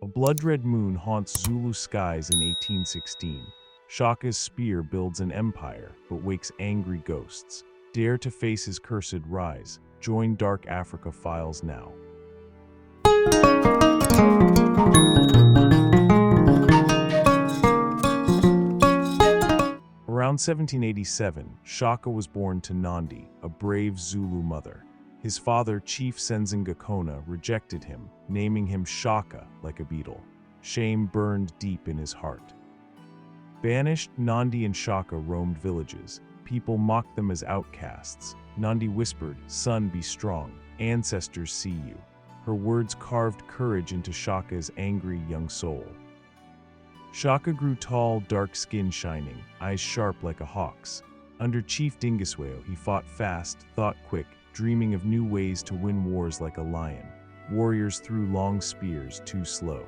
A blood-red moon haunts Zulu skies in 1816. Shaka's spear builds an empire, but wakes angry ghosts. Dare to face his cursed rise. Join Dark Africa Files now. Around 1787, Shaka was born to Nandi, a brave Zulu mother. His father, Chief Senzingakona, rejected him, naming him Shaka like a beetle. Shame burned deep in his heart. Banished, Nandi and Shaka roamed villages. People mocked them as outcasts. Nandi whispered, "Son, be strong. Ancestors see you." Her words carved courage into Shaka's angry young soul. Shaka grew tall, dark skin shining, eyes sharp like a hawk's. Under Chief Dingiswayo, he fought fast, thought quick, dreaming of new ways to win wars like a lion. Warriors threw long spears, too slow.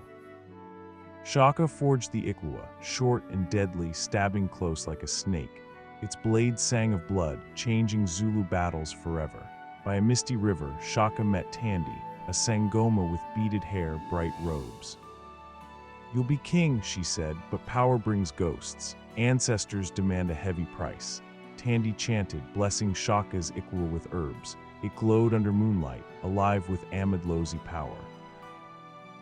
Shaka forged the Ikluwa, short and deadly, stabbing close like a snake. Its blade sang of blood, changing Zulu battles forever. By a misty river, Shaka met Tandi, a Sangoma with beaded hair, bright robes. "You'll be king," she said, "but power brings ghosts. Ancestors demand a heavy price." Tandi chanted, blessing Shaka's Ikluwa with herbs. It glowed under moonlight, alive with Amidlozi power.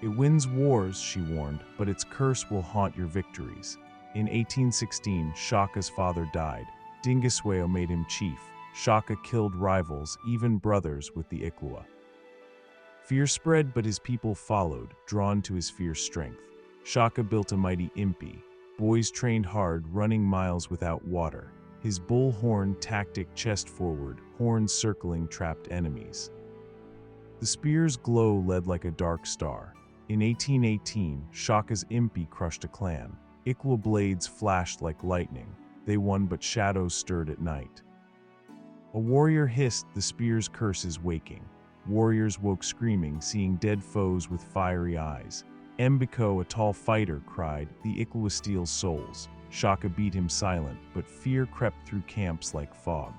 "It wins wars," she warned, "but its curse will haunt your victories." In 1816, Shaka's father died. Dingiswayo made him chief. Shaka killed rivals, even brothers, with the Ikluwa. Fear spread, but his people followed, drawn to his fierce strength. Shaka built a mighty impi. Boys trained hard, running miles without water. His bullhorn tactic chest forward, horns circling trapped enemies. The spear's glow led like a dark star. In 1818, Shaka's impi crushed a clan. Ikluwa blades flashed like lightning. They won, but shadows stirred at night. A warrior hissed, the spear's curses waking. Warriors woke screaming, seeing dead foes with fiery eyes. Mbiko, a tall fighter, cried, "The Ikluwa steals souls." Shaka beat him silent, but fear crept through camps like fog.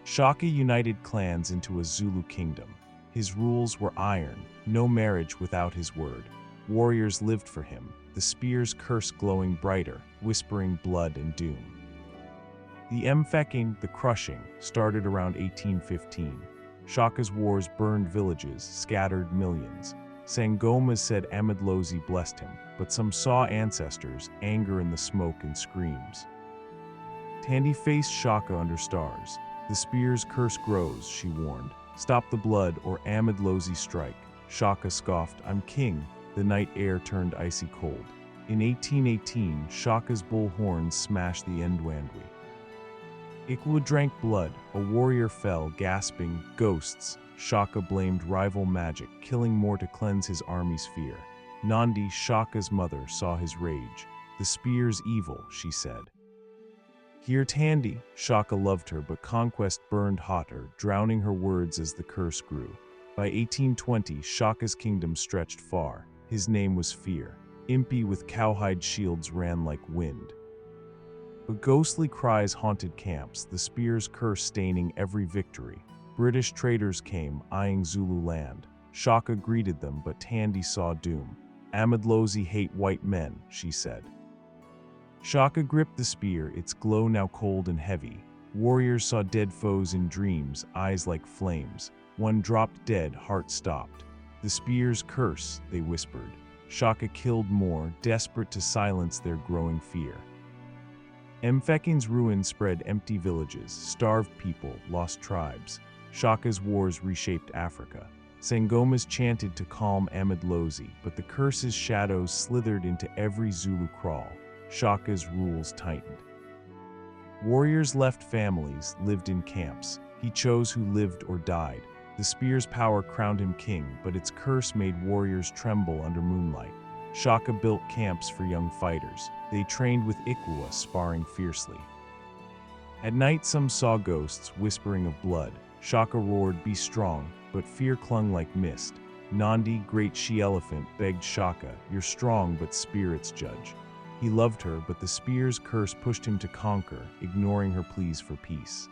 Shaka united clans into a Zulu kingdom. His rules were iron, no marriage without his word. Warriors lived for him, the spear's curse glowing brighter, whispering blood and doom. The Mfeking, the crushing, started around 1815. Shaka's wars burned villages, scattered millions. Sangomas said Amidlozi blessed him, but some saw ancestors, anger in the smoke and screams. Tandi faced Shaka under stars. "The spear's curse grows," she warned. "Stop the blood or Amidlozi strike." Shaka scoffed, "I'm king." The night air turned icy cold. In 1818, Shaka's bullhorns smashed the Ndwandwe. Ikluwa drank blood, a warrior fell, gasping, "Ghosts." Shaka blamed rival magic, killing more to cleanse his army's fear. Nandi, Shaka's mother, saw his rage. "The spear's evil," she said. "Hear Tandi." Shaka loved her, but conquest burned hotter, drowning her words as the curse grew. By 1820, Shaka's kingdom stretched far. His name was Fear. Impi with cowhide shields ran like wind. But ghostly cries haunted camps, the spear's curse staining every victory. British traders came, eyeing Zulu land. Shaka greeted them, but Tandi saw doom. "Amidlozi hate white men," she said. Shaka gripped the spear, its glow now cold and heavy. Warriors saw dead foes in dreams, eyes like flames. One dropped dead, heart stopped. "The spear's curse," they whispered. Shaka killed more, desperate to silence their growing fear. Mfeking's ruin spread empty villages, starved people, lost tribes. Shaka's wars reshaped Africa. Sangomas chanted to calm Amidlozi, but the curse's shadows slithered into every Zulu kraal. Shaka's rules tightened. Warriors left families, lived in camps. He chose who lived or died. The spear's power crowned him king, but its curse made warriors tremble under moonlight. Shaka built camps for young fighters. They trained with Ikluwa, sparring fiercely. At night, some saw ghosts, whispering of blood. Shaka roared, "Be strong," but fear clung like mist. Nandi, great she-elephant, begged Shaka, "You're strong, but spirits judge." He loved her, but the spear's curse pushed him to conquer, ignoring her pleas for peace.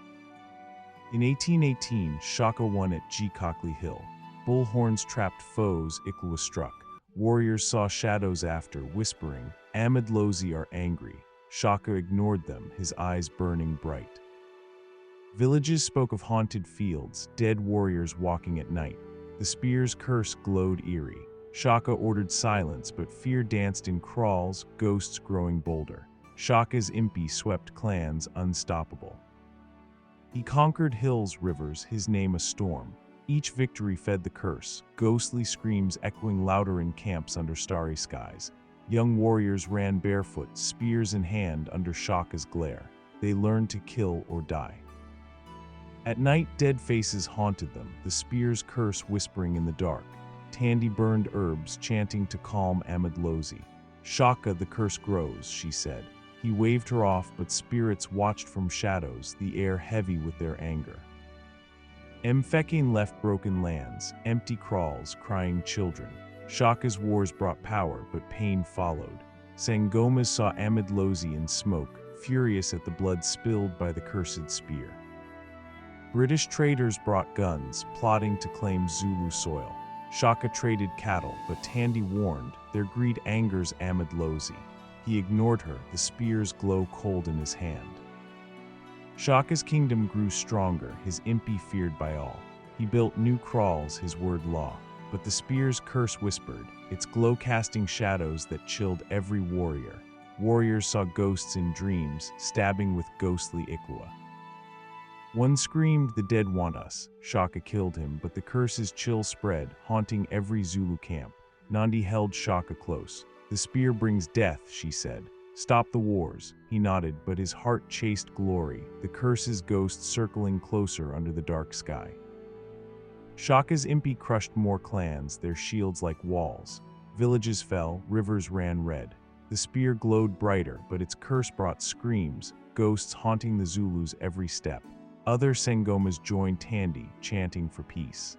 In 1818, Shaka won at Gkokli Hill. Bullhorns trapped foes, Ikluwa struck. Warriors saw shadows after, whispering, "Amidlozi are angry." Shaka ignored them, his eyes burning bright. Villages spoke of haunted fields, dead warriors walking at night. The spear's curse glowed eerie. Shaka ordered silence, but fear danced in crawls, ghosts growing bolder. Shaka's impi swept clans unstoppable. He conquered hills, rivers, his name a storm. Each victory fed the curse, ghostly screams echoing louder in camps under starry skies. Young warriors ran barefoot, spears in hand under Shaka's glare. They learned to kill or die. At night, dead faces haunted them, the spear's curse whispering in the dark. Tandy burned herbs, chanting to calm Amidlozi. "Shaka, the curse grows," she said. He waved her off, but spirits watched from shadows, the air heavy with their anger. Mfeking left broken lands, empty kraals, crying children. Shaka's wars brought power, but pain followed. Sangomas saw Amidlozi in smoke, furious at the blood spilled by the cursed spear. British traders brought guns, plotting to claim Zulu soil. Shaka traded cattle, but Tandy warned, their greed angers Amidlozi. He ignored her, the spear's glow cold in his hand. Shaka's kingdom grew stronger, his impi feared by all. He built new kraals, his word law. But the spear's curse whispered, its glow casting shadows that chilled every warrior. Warriors saw ghosts in dreams, stabbing with ghostly Ikwa. One screamed, "The dead want us." Shaka killed him, but the curse's chill spread, haunting every Zulu camp. Nandi held Shaka close. "The spear brings death," she said. "Stop the wars." He nodded, but his heart chased glory, the curse's ghost circling closer under the dark sky. Shaka's impi crushed more clans, their shields like walls. Villages fell, rivers ran red. The spear glowed brighter, but its curse brought screams, ghosts haunting the Zulus every step. Other Sangomas joined Tandy, chanting for peace.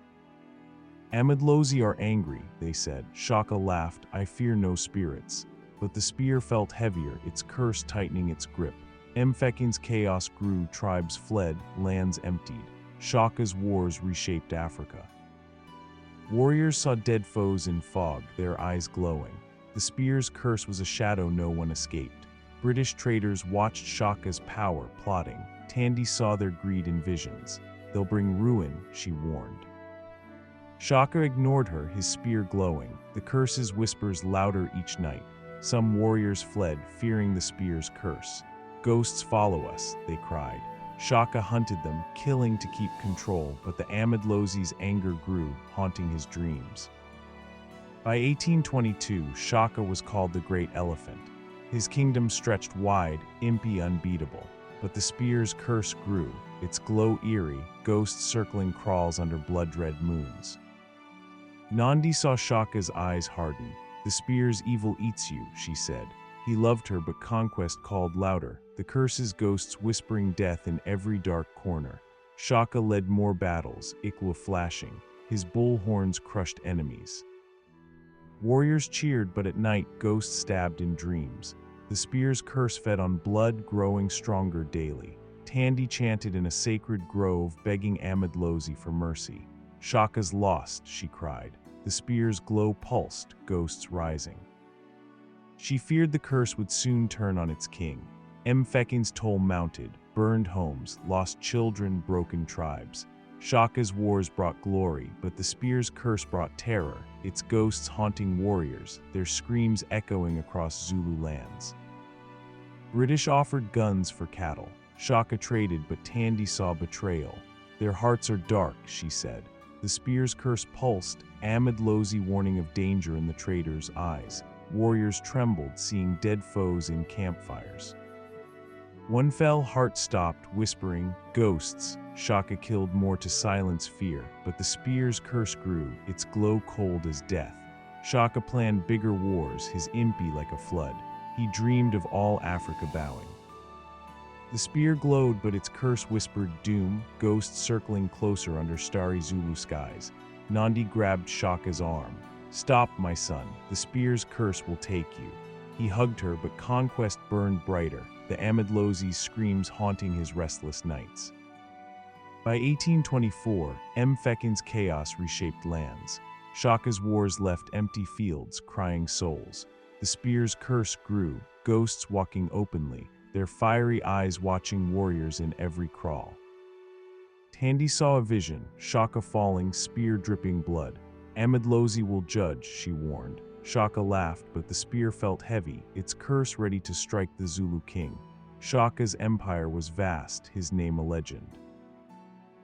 "Amidlozi are angry," they said. Shaka laughed, "I fear no spirits." But the spear felt heavier, its curse tightening its grip. Mfeking's chaos grew, tribes fled, lands emptied. Shaka's wars reshaped Africa. Warriors saw dead foes in fog, their eyes glowing. The spear's curse was a shadow no one escaped. British traders watched Shaka's power, plotting. Tandy saw their greed in visions. "They'll bring ruin," she warned. Shaka ignored her, his spear glowing, the curse's whispers louder each night. Some warriors fled, fearing the spear's curse. "Ghosts follow us," they cried. Shaka hunted them, killing to keep control, but the Amidlozi's anger grew, haunting his dreams. By 1822, Shaka was called the Great Elephant. His kingdom stretched wide, impi unbeatable. But the spear's curse grew, its glow eerie, ghosts circling kraals under blood-red moons. Nandi saw Shaka's eyes harden. "The spear's evil eats you," she said. He loved her, but conquest called louder, the curse's ghosts whispering death in every dark corner. Shaka led more battles, Ikwa flashing. His bull horns crushed enemies. Warriors cheered, but at night ghosts stabbed in dreams. The spear's curse fed on blood, growing stronger daily. Tandy chanted in a sacred grove, begging Amidlozi for mercy. "Shaka's lost," she cried. The spear's glow pulsed, ghosts rising. She feared the curse would soon turn on its king. Mfeking's toll mounted, burned homes, lost children, broken tribes. Shaka's wars brought glory, but the spear's curse brought terror, its ghosts haunting warriors, their screams echoing across Zulu lands. British offered guns for cattle. Shaka traded, but Tandy saw betrayal. "Their hearts are dark," she said. The spear's curse pulsed, Amidlozi warning of danger in the trader's eyes. Warriors trembled, seeing dead foes in campfires. One fell, heart stopped, whispering, "Ghosts." Shaka killed more to silence fear, but the spear's curse grew, its glow cold as death. Shaka planned bigger wars, his impi like a flood. He dreamed of all Africa bowing. The spear glowed, but its curse whispered doom, ghosts circling closer under starry Zulu skies. Nandi grabbed Shaka's arm. "Stop, my son, the spear's curse will take you." He hugged her, but conquest burned brighter, the Amidlozi's screams haunting his restless nights. By 1824, Mfeking's chaos reshaped lands. Shaka's wars left empty fields, crying souls. The spear's curse grew, ghosts walking openly, their fiery eyes watching warriors in every crawl. Tandy saw a vision, Shaka falling, spear dripping blood. Amidlozi will judge, she warned. Shaka laughed, but the spear felt heavy, its curse ready to strike the Zulu king. Shaka's empire was vast, his name a legend.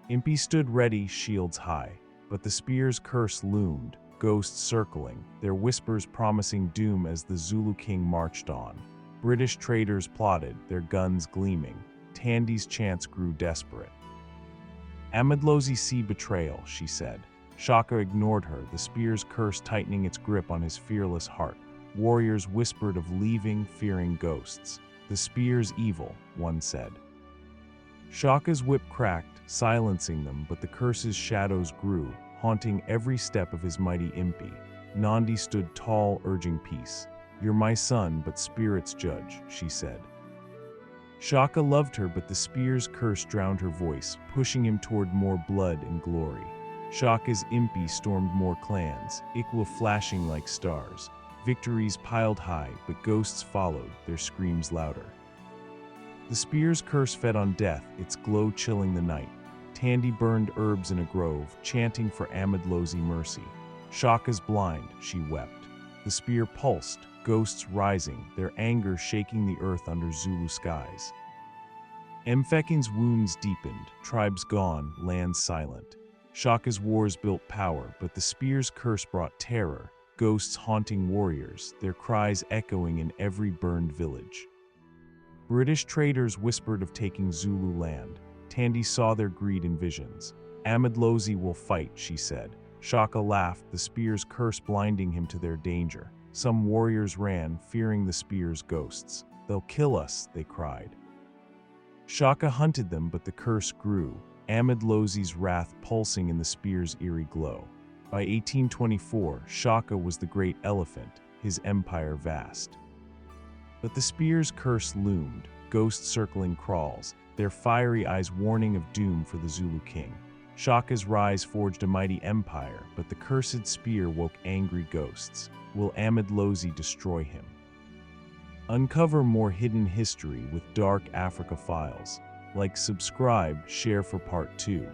Impi stood ready, shields high, but the spear's curse loomed, ghosts circling, their whispers promising doom as the Zulu king marched on. British traders plotted, their guns gleaming. Tandy's chants grew desperate. Amidlozi see betrayal, she said. Shaka ignored her, the spear's curse tightening its grip on his fearless heart. Warriors whispered of leaving, fearing ghosts. The spear's evil, one said. Shaka's whip cracked, silencing them, but the curse's shadows grew, haunting every step of his mighty impi. Nandi stood tall, urging peace. You're my son, but spirits judge, she said. Shaka loved her, but the spear's curse drowned her voice, pushing him toward more blood and glory. Shaka's impi stormed more clans, Ikwa flashing like stars. Victories piled high, but ghosts followed, their screams louder. The spear's curse fed on death, its glow chilling the night. Tandy burned herbs in a grove, chanting for Amidlozi mercy. Shaka's blind, she wept. The spear pulsed, ghosts rising, their anger shaking the earth under Zulu skies. Mfekin's wounds deepened, tribes gone, lands silent. Shaka's wars built power, but the spear's curse brought terror, ghosts haunting warriors, their cries echoing in every burned village. British traders whispered of taking Zulu land. Tandy saw their greed in visions. Amidlozi will fight, she said. Shaka laughed, the spear's curse blinding him to their danger. Some warriors ran, fearing the spear's ghosts. They'll kill us, they cried. Shaka hunted them, but the curse grew, Amidlozi's wrath pulsing in the spear's eerie glow. By 1824, Shaka was the great elephant, his empire vast. But the spear's curse loomed, ghosts circling crawls, their fiery eyes warning of doom for the Zulu king. Shaka's rise forged a mighty empire, but the cursed spear woke angry ghosts. Will Amidlozi destroy him? Uncover more hidden history with Dark Africa Files. Like, subscribe, share for part 2.